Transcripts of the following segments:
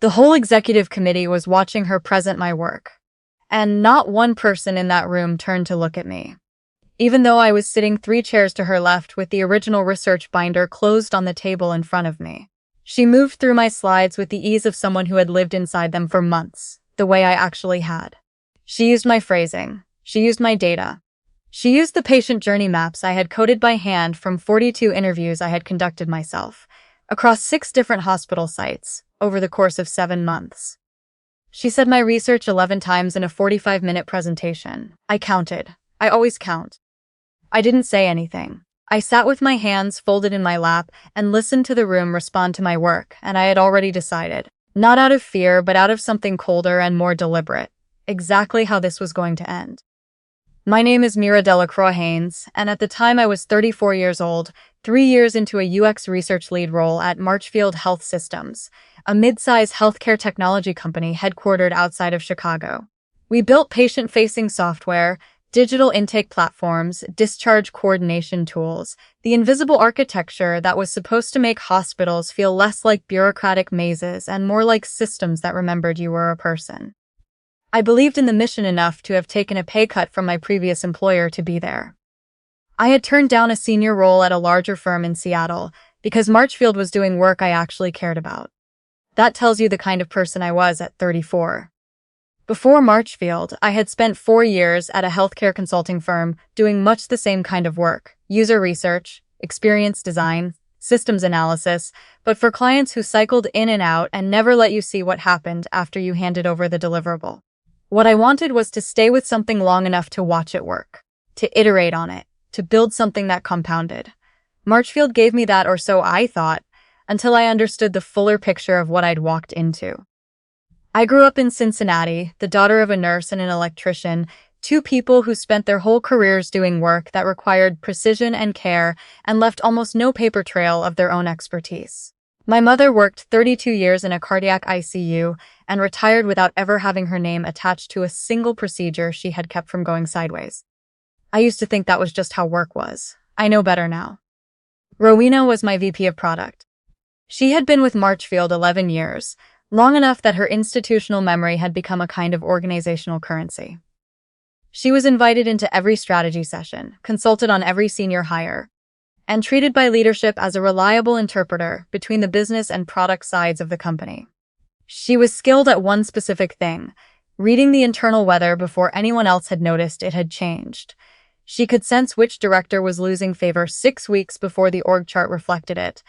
The whole executive committee was watching her present my work, and not one person in that room turned to look at me. Even though I was sitting 3 chairs to her left with the original research binder closed on the table in front of me. She moved through my slides with the ease of someone who had lived inside them for months, the way I actually had. She used my phrasing. She used my data. She used the patient journey maps I had coded by hand from 42 interviews I had conducted myself, across 6 different hospital sites, over the course of 7 months. She said my research 11 times in a 45-minute presentation. I counted. I always count. I didn't say anything. I sat with my hands folded in my lap and listened to the room respond to my work, and I had already decided, not out of fear but out of something colder and more deliberate, exactly how this was going to end. My name is Mira Delacroix-Haynes, and at the time I was 34 years old, 3 years into a UX research lead role at Marchfield Health Systems, a mid-size healthcare technology company headquartered outside of Chicago. We built patient-facing software, digital intake platforms, discharge coordination tools, the invisible architecture that was supposed to make hospitals feel less like bureaucratic mazes and more like systems that remembered you were a person. I believed in the mission enough to have taken a pay cut from my previous employer to be there. I had turned down a senior role at a larger firm in Seattle because Marchfield was doing work I actually cared about. That tells you the kind of person I was at 34. Before Marchfield, I had spent 4 years at a healthcare consulting firm doing much the same kind of work, user research, experience design, systems analysis, but for clients who cycled in and out and never let you see what happened after you handed over the deliverable. What I wanted was to stay with something long enough to watch it work, to iterate on it, to build something that compounded. Marchfield gave me that, or so I thought, until I understood the fuller picture of what I'd walked into. I grew up in Cincinnati, the daughter of a nurse and an electrician, 2 people who spent their whole careers doing work that required precision and care and left almost no paper trail of their own expertise. My mother worked 32 years in a cardiac ICU and retired without ever having her name attached to a single procedure she had kept from going sideways. I used to think that was just how work was. I know better now. Rowena was my VP of product. She had been with Marchfield 11 years, long enough that her institutional memory had become a kind of organizational currency. She was invited into every strategy session, consulted on every senior hire, and treated by leadership as a reliable interpreter between the business and product sides of the company. She was skilled at one specific thing, reading the internal weather before anyone else had noticed it had changed. She could sense which director was losing favor 6 weeks before the org chart reflected it,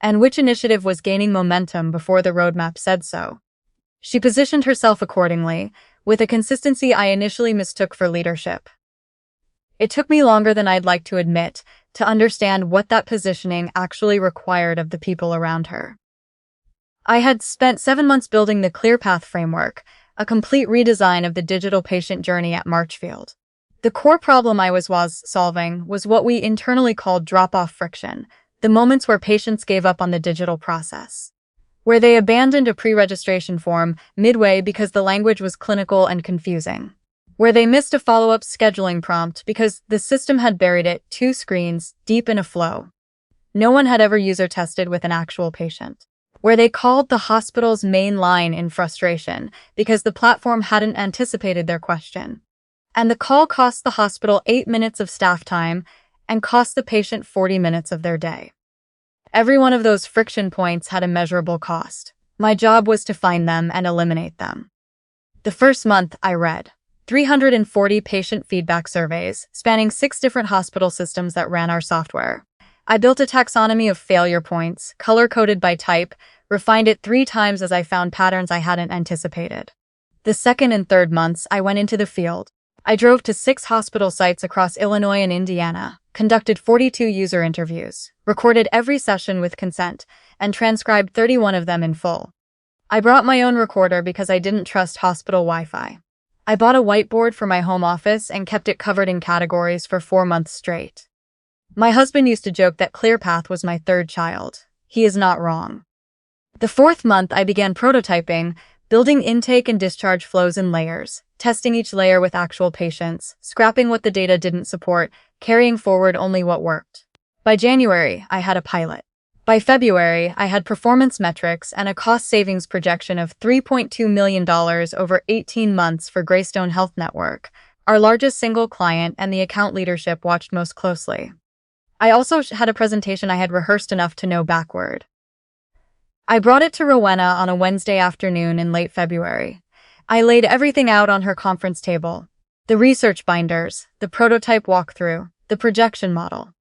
and which initiative was gaining momentum before the roadmap said so. She positioned herself accordingly, with a consistency I initially mistook for leadership. It took me longer than I'd like to admit to understand what that positioning actually required of the people around her. I had spent 7 months building the ClearPath framework, a complete redesign of the digital patient journey at Marchfield. The core problem I was solving was what we internally called drop-off friction, the moments where patients gave up on the digital process, where they abandoned a pre-registration form midway because the language was clinical and confusing, where they missed a follow-up scheduling prompt because the system had buried it 2 screens deep in a flow no one had ever user-tested with an actual patient, where they called the hospital's main line in frustration because the platform hadn't anticipated their question, and the call cost the hospital 8 minutes of staff time and cost the patient 40 minutes of their day. Every one of those friction points had a measurable cost. My job was to find them and eliminate them. The first month, I read 340 patient feedback surveys spanning 6 different hospital systems that ran our software. I built a taxonomy of failure points, color-coded by type, refined it 3 times as I found patterns I hadn't anticipated. The second and third months, I went into the field. I drove to 6 hospital sites across Illinois and Indiana, conducted 42 user interviews, recorded every session with consent, and transcribed 31 of them in full. I brought my own recorder because I didn't trust hospital Wi-Fi. I bought a whiteboard for my home office and kept it covered in categories for 4 months straight. My husband used to joke that ClearPath was my 3rd child. He is not wrong. The 4th month, I began prototyping, building intake and discharge flows in layers, testing each layer with actual patients, scrapping what the data didn't support, carrying forward only what worked. By January, I had a pilot. By February, I had performance metrics and a cost savings projection of $3.2 million over 18 months for Greystone Health Network, our largest single client and the account leadership watched most closely. I also had a presentation I had rehearsed enough to know backward. I brought it to Rowena on a Wednesday afternoon in late February. I laid everything out on her conference table. The research binders, the prototype walkthrough, the projection model.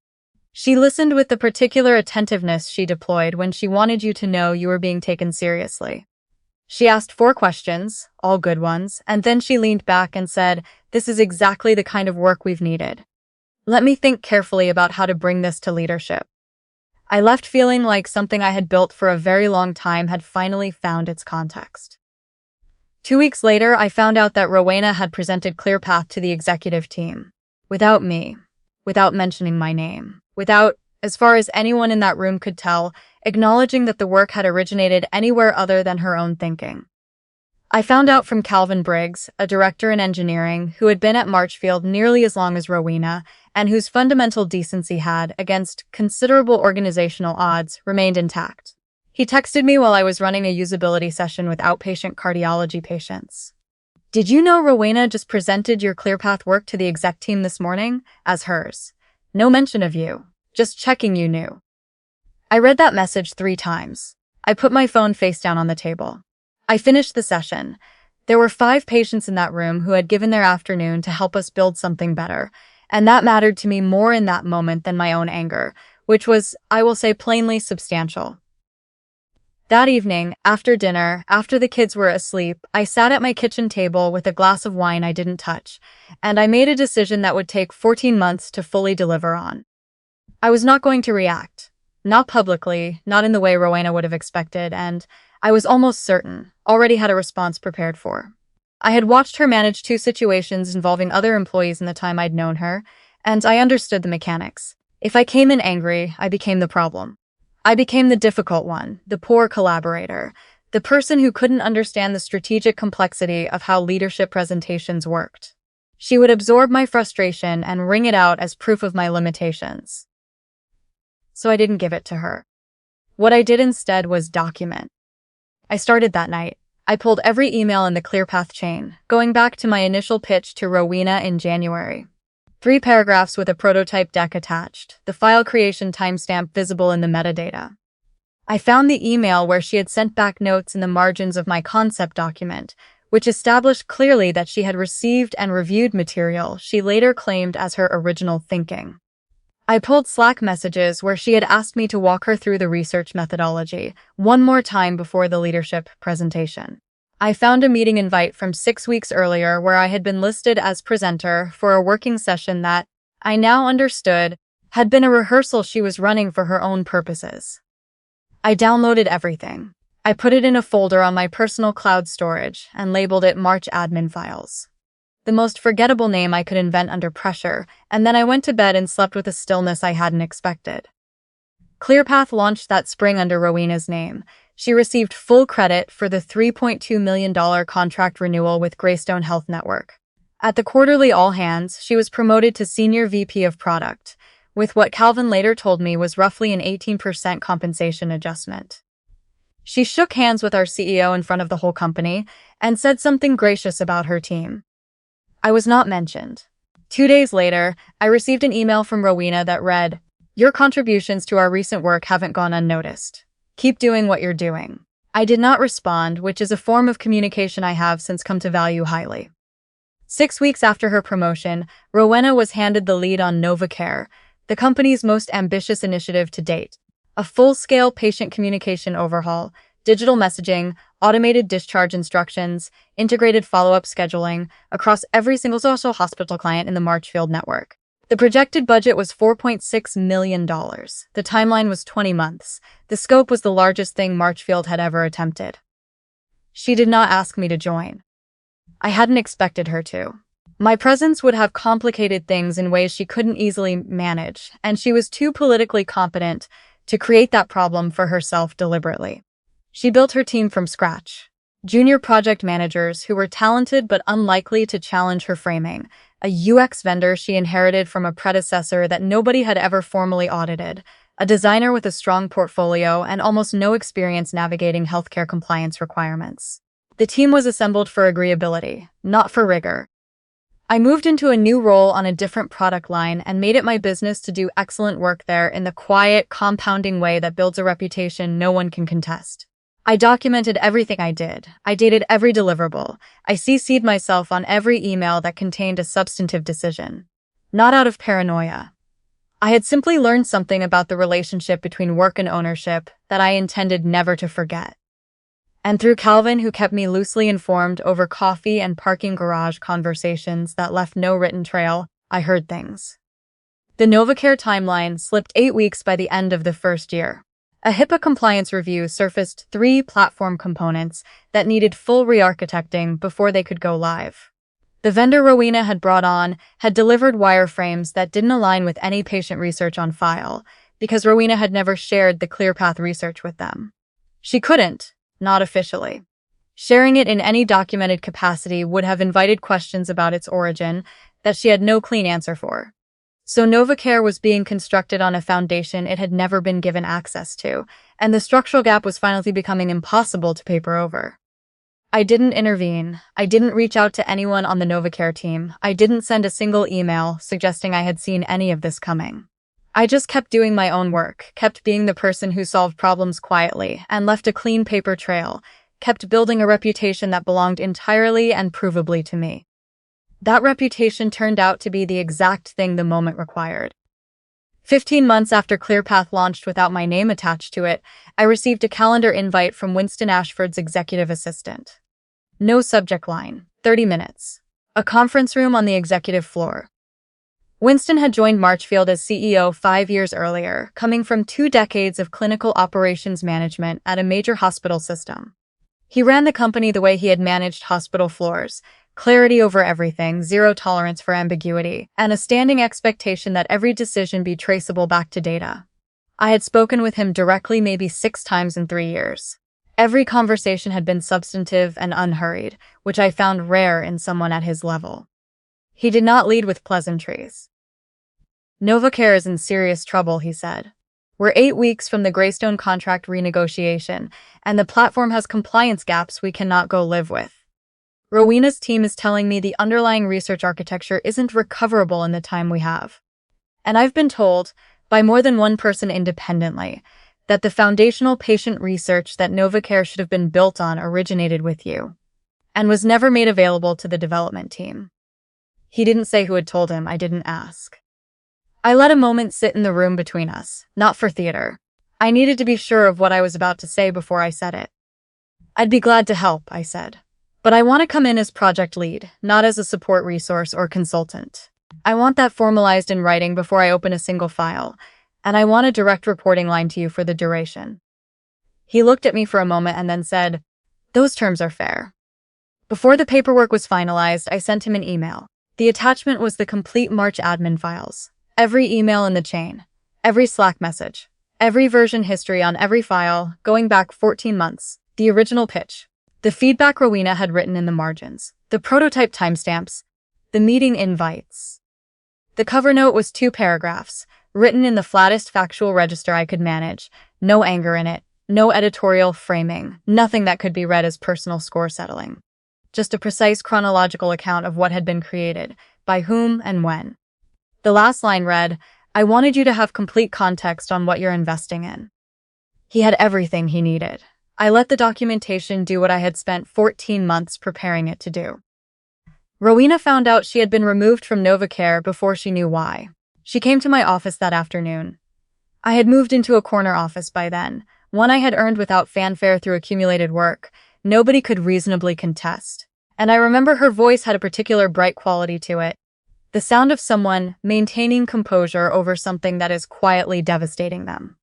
She listened with the particular attentiveness she deployed when she wanted you to know you were being taken seriously. She asked 4 questions, all good ones, and then she leaned back and said, "This is exactly the kind of work we've needed. Let me think carefully about how to bring this to leadership." I left feeling like something I had built for a very long time had finally found its context. 2 weeks later, I found out that Rowena had presented ClearPath to the executive team. Without me. Without mentioning my name. Without, as far as anyone in that room could tell, acknowledging that the work had originated anywhere other than her own thinking. I found out from Calvin Briggs, a director in engineering who had been at Marchfield nearly as long as Rowena, and whose fundamental decency had, against considerable organizational odds, remained intact. He texted me while I was running a usability session with outpatient cardiology patients. "Did you know Rowena just presented your ClearPath work to the exec team this morning as hers? No mention of you. Just checking you knew." I read that message 3 times. I put my phone face down on the table. I finished the session. There were 5 patients in that room who had given their afternoon to help us build something better, and that mattered to me more in that moment than my own anger, which was, I will say plainly, substantial. That evening, after dinner, after the kids were asleep, I sat at my kitchen table with a glass of wine I didn't touch, and I made a decision that would take 14 months to fully deliver on. I was not going to react. Not publicly, not in the way Rowena would have expected, and I was almost certain, already had a response prepared for. I had watched her manage 2 situations involving other employees in the time I'd known her, and I understood the mechanics. If I came in angry, I became the problem. I became the difficult one, the poor collaborator, the person who couldn't understand the strategic complexity of how leadership presentations worked. She would absorb my frustration and wring it out as proof of my limitations. So I didn't give it to her. What I did instead was document. I started that night. I pulled every email in the ClearPath chain, going back to my initial pitch to Rowena in January. 3 paragraphs with a prototype deck attached, the file creation timestamp visible in the metadata. I found the email where she had sent back notes in the margins of my concept document, which established clearly that she had received and reviewed material she later claimed as her original thinking. I pulled Slack messages where she had asked me to walk her through the research methodology one more time before the leadership presentation. I found a meeting invite from 6 weeks earlier where I had been listed as presenter for a working session that, I now understood, had been a rehearsal she was running for her own purposes. I downloaded everything. I put it in a folder on my personal cloud storage and labeled it March Admin Files. The most forgettable name I could invent under pressure, and then I went to bed and slept with a stillness I hadn't expected. ClearPath launched that spring under Rowena's name. She received full credit for the $3.2 million contract renewal with Greystone Health Network. At the quarterly all-hands, she was promoted to Senior VP of Product, with what Calvin later told me was roughly an 18% compensation adjustment. She shook hands with our CEO in front of the whole company and said something gracious about her team. I was not mentioned. 2 days later, I received an email from Rowena that read, "Your contributions to our recent work haven't gone unnoticed. Keep doing what you're doing." I did not respond, which is a form of communication I have since come to value highly. 6 weeks after her promotion, Rowena was handed the lead on NovaCare, the company's most ambitious initiative to date. A full-scale patient communication overhaul, digital messaging, automated discharge instructions, integrated follow-up scheduling across every single social hospital client in the Marchfield network. The projected budget was $4.6 million. The timeline was 20 months. The scope was the largest thing Marchfield had ever attempted. She did not ask me to join. I hadn't expected her to. My presence would have complicated things in ways she couldn't easily manage, and she was too politically competent to create that problem for herself deliberately. She built her team from scratch. Junior project managers who were talented but unlikely to challenge her framing, a UX vendor she inherited from a predecessor that nobody had ever formally audited, a designer with a strong portfolio and almost no experience navigating healthcare compliance requirements. The team was assembled for agreeability, not for rigor. I moved into a new role on a different product line and made it my business to do excellent work there in the quiet, compounding way that builds a reputation no one can contest. I documented everything I did. I dated every deliverable. I CC'd myself on every email that contained a substantive decision. Not out of paranoia. I had simply learned something about the relationship between work and ownership that I intended never to forget. And through Calvin, who kept me loosely informed over coffee and parking garage conversations that left no written trail, I heard things. The NovaCare timeline slipped 8 weeks by the end of the first year. A HIPAA compliance review surfaced 3 platform components that needed full re-architecting before they could go live. The vendor Rowena had brought on had delivered wireframes that didn't align with any patient research on file, because Rowena had never shared the ClearPath research with them. She couldn't, not officially. Sharing it in any documented capacity would have invited questions about its origin that she had no clean answer for. So NovaCare was being constructed on a foundation it had never been given access to, and the structural gap was finally becoming impossible to paper over. I didn't intervene. I didn't reach out to anyone on the NovaCare team. I didn't send a single email suggesting I had seen any of this coming. I just kept doing my own work, kept being the person who solved problems quietly, and left a clean paper trail, kept building a reputation that belonged entirely and provably to me. That reputation turned out to be the exact thing the moment required. 15 months after ClearPath launched without my name attached to it, I received a calendar invite from Winston Ashford's executive assistant. No subject line, 30 minutes. A conference room on the executive floor. Winston had joined Marchfield as CEO 5 years earlier, coming from 2 decades of clinical operations management at a major hospital system. He ran the company the way he had managed hospital floors: clarity over everything, zero tolerance for ambiguity, and a standing expectation that every decision be traceable back to data. I had spoken with him directly maybe 6 times in 3 years. Every conversation had been substantive and unhurried, which I found rare in someone at his level. He did not lead with pleasantries. NovaCare is in serious trouble, he said. We're 8 weeks from the Greystone contract renegotiation, and the platform has compliance gaps we cannot go live with. Rowena's team is telling me the underlying research architecture isn't recoverable in the time we have. And I've been told, by more than one person independently, that the foundational patient research that NovaCare should have been built on originated with you, and was never made available to the development team. He didn't say who had told him. I didn't ask. I let a moment sit in the room between us, not for theater. I needed to be sure of what I was about to say before I said it. I'd be glad to help, I said. But I want to come in as project lead, not as a support resource or consultant. I want that formalized in writing before I open a single file, and I want a direct reporting line to you for the duration. He looked at me for a moment and then said, "Those terms are fair." Before the paperwork was finalized, I sent him an email. The attachment was the complete March admin files. Every email in the chain, every Slack message, every version history on every file, going back 14 months, the original pitch, the feedback Rowena had written in the margins, the prototype timestamps, the meeting invites. The cover note was 2 paragraphs, written in the flattest factual register I could manage, no anger in it, no editorial framing, nothing that could be read as personal score settling. Just a precise chronological account of what had been created, by whom and when. The last line read, "I wanted you to have complete context on what you're investing in." He had everything he needed. I let the documentation do what I had spent 14 months preparing it to do. Rowena found out she had been removed from NovaCare before she knew why. She came to my office that afternoon. I had moved into a corner office by then, one I had earned without fanfare through accumulated work. Nobody could reasonably contest. And I remember her voice had a particular bright quality to it. The sound of someone maintaining composure over something that is quietly devastating them.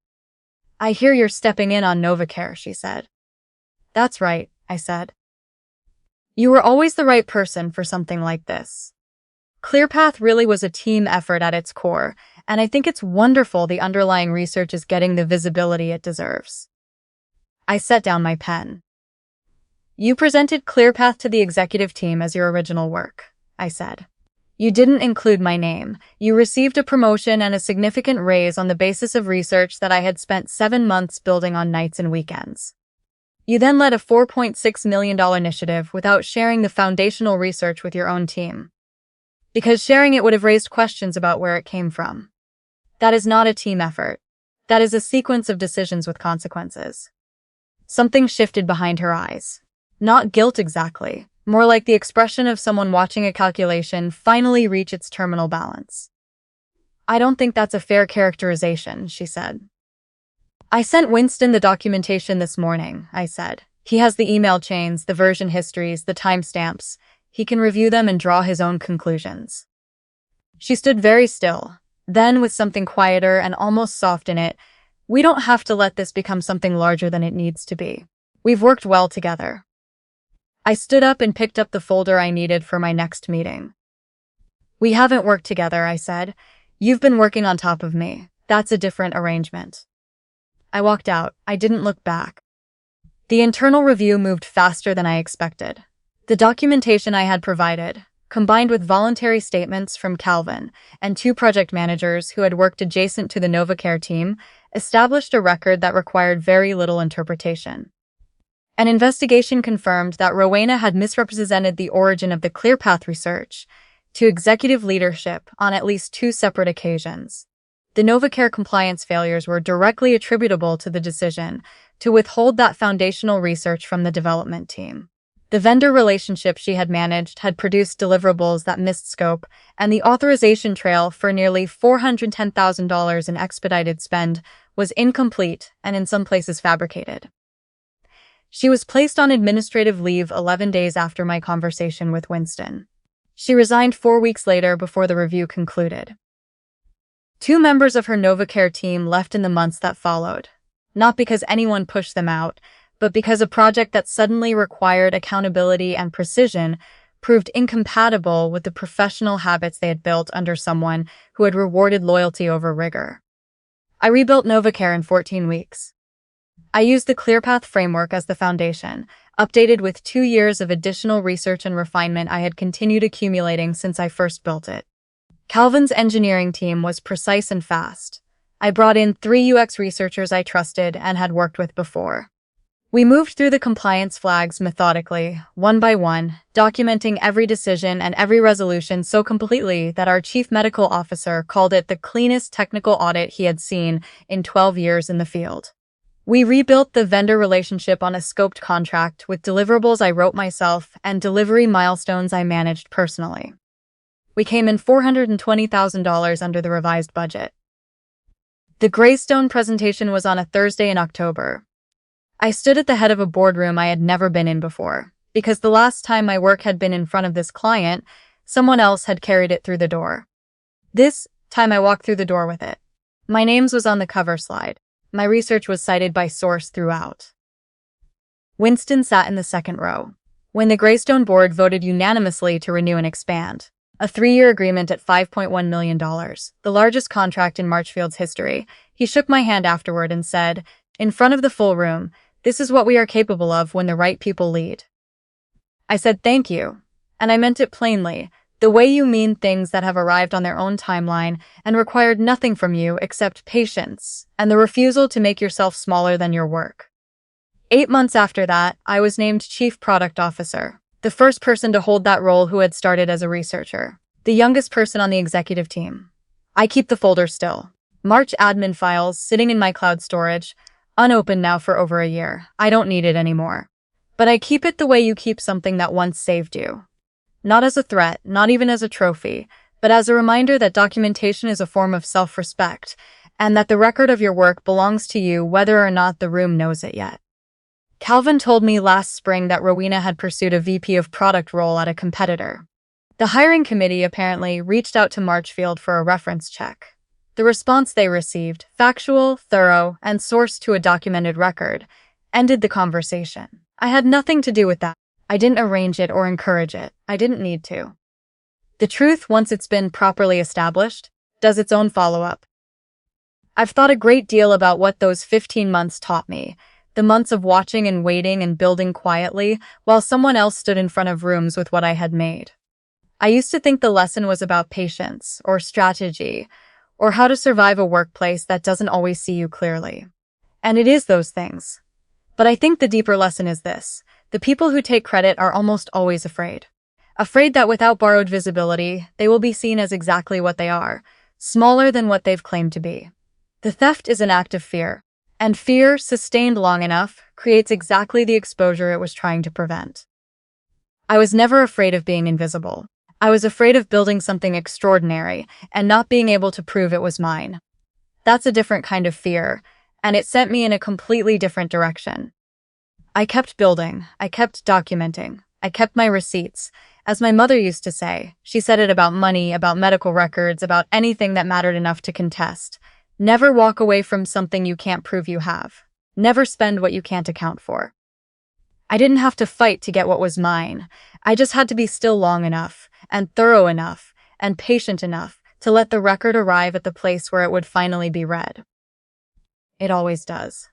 "I hear you're stepping in on NovaCare," she said. "That's right," I said. "You were always the right person for something like this." ClearPath really was a team effort at its core, and I think it's wonderful the underlying research is getting the visibility it deserves. I set down my pen. "You presented ClearPath to the executive team as your original work," I said. You didn't include my name. You received a promotion and a significant raise on the basis of research that I had spent 7 months building on nights and weekends. You then led a $4.6 million initiative without sharing the foundational research with your own team. Because sharing it would have raised questions about where it came from. That is not a team effort. That is a sequence of decisions with consequences. Something shifted behind her eyes. Not guilt exactly, more like the expression of someone watching a calculation finally reach its terminal balance. I don't think that's a fair characterization, she said. I sent Winston the documentation this morning, I said. He has the email chains, the version histories, the timestamps. He can review them and draw his own conclusions. She stood very still. Then, with something quieter and almost soft in it, we don't have to let this become something larger than it needs to be. We've worked well together. I stood up and picked up the folder I needed for my next meeting. We haven't worked together, I said. You've been working on top of me. That's a different arrangement. I walked out. I didn't look back. The internal review moved faster than I expected. The documentation I had provided, combined with voluntary statements from Calvin and 2 project managers who had worked adjacent to the NovaCare team, established a record that required very little interpretation. An investigation confirmed that Rowena had misrepresented the origin of the ClearPath research to executive leadership on at least 2 separate occasions. The NovaCare compliance failures were directly attributable to the decision to withhold that foundational research from the development team. The vendor relationship she had managed had produced deliverables that missed scope, and the authorization trail for nearly $410,000 in expedited spend was incomplete and in some places fabricated. She was placed on administrative leave 11 days after my conversation with Winston. She resigned 4 weeks later before the review concluded. 2 members of her NovaCare team left in the months that followed, not because anyone pushed them out, but because a project that suddenly required accountability and precision proved incompatible with the professional habits they had built under someone who had rewarded loyalty over rigor. I rebuilt NovaCare in 14 weeks. I used the ClearPath framework as the foundation, updated with 2 years of additional research and refinement I had continued accumulating since I first built it. Calvin's engineering team was precise and fast. I brought in 3 UX researchers I trusted and had worked with before. We moved through the compliance flags methodically, one by one, documenting every decision and every resolution so completely that our chief medical officer called it the cleanest technical audit he had seen in 12 years in the field. We rebuilt the vendor relationship on a scoped contract with deliverables I wrote myself and delivery milestones I managed personally. We came in $420,000 under the revised budget. The Greystone presentation was on a Thursday in October. I stood at the head of a boardroom I had never been in before, because the last time my work had been in front of this client, someone else had carried it through the door. This time I walked through the door with it. My name was on the cover slide. My research was cited by source throughout. Winston sat in the second row. When the Greystone board voted unanimously to renew and expand, a 3-year agreement at $5.1 million, the largest contract in Marchfield's history, he shook my hand afterward and said, in front of the full room, "This is what we are capable of when the right people lead." I said thank you, and I meant it plainly, the way you mean things that have arrived on their own timeline and required nothing from you except patience and the refusal to make yourself smaller than your work. 8 months after that, I was named Chief Product Officer, the first person to hold that role who had started as a researcher, the youngest person on the executive team. I keep the folder still. March admin files sitting in my cloud storage, unopened now for over a year. I don't need it anymore. But I keep it the way you keep something that once saved you. Not as a threat, not even as a trophy, but as a reminder that documentation is a form of self-respect, and that the record of your work belongs to you whether or not the room knows it yet. Calvin told me last spring that Rowena had pursued a VP of product role at a competitor. The hiring committee apparently reached out to Marchfield for a reference check. The response they received, factual, thorough, and sourced to a documented record, ended the conversation. I had nothing to do with that. I didn't arrange it or encourage it. I didn't need to. The truth, once it's been properly established, does its own follow-up. I've thought a great deal about what those 15 months taught me, the months of watching and waiting and building quietly while someone else stood in front of rooms with what I had made. I used to think the lesson was about patience or strategy or how to survive a workplace that doesn't always see you clearly. And it is those things. But I think the deeper lesson is this. The people who take credit are almost always afraid. Afraid that without borrowed visibility, they will be seen as exactly what they are, smaller than what they've claimed to be. The theft is an act of fear, and fear, sustained long enough, creates exactly the exposure it was trying to prevent. I was never afraid of being invisible. I was afraid of building something extraordinary and not being able to prove it was mine. That's a different kind of fear, and it sent me in a completely different direction. I kept building, I kept documenting, I kept my receipts. As my mother used to say, she said it about money, about medical records, about anything that mattered enough to contest. Never walk away from something you can't prove you have. Never spend what you can't account for. I didn't have to fight to get what was mine. I just had to be still long enough, and thorough enough, and patient enough to let the record arrive at the place where it would finally be read. It always does.